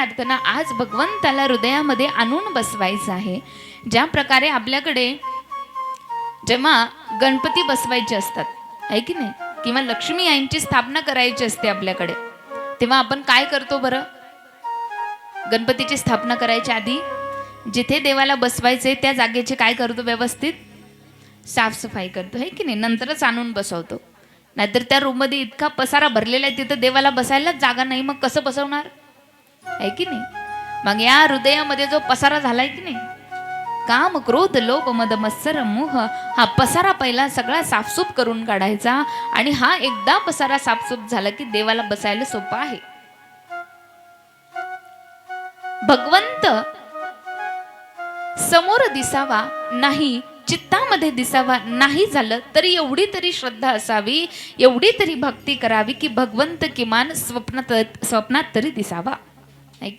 प्रार्थना आज भगवंताला हृदयामध्ये आणून बसवायचं आहे। ज्या प्रकारे आपल्याकडे जेव्हा गणपती बसवायचे असतात आहे की नाही, किंवा लक्ष्मी आईंची स्थापना करायची असते आपल्याकडे, तेव्हा आपण काय करतो बरं? गणपतीची स्थापना करायच्या आधी जिथे देवाला बसवायचे त्या जागेची काय करतो? व्यवस्थित साफसफाई करतो आहे की नाही, नंतरच आणून बसवतो। नाहीतर त्या रूममध्ये इतका पसारा भरलेला आहे, तिथं देवाला बसायलाच जागा नाही, मग कसं बसवणार आहे की नाही। मग या हृदयामध्ये जो पसारा झालाय की नाही, काम क्रोध लोभ मद मत्सर मोह, हा पसारा पहिला सगळा साफसूफ करून काढायचा। आणि हा एकदा पसारा साफसूफ झाला की देवाला बसायला सोपं आहे। भगवंत समोर दिसावा नाही, चित्तामध्ये दिसावा नाही झालं तरी एवढी तरी श्रद्धा असावी, एवढी तरी भक्ती करावी की भगवंत किमान स्वप्नात तरी दिसावा।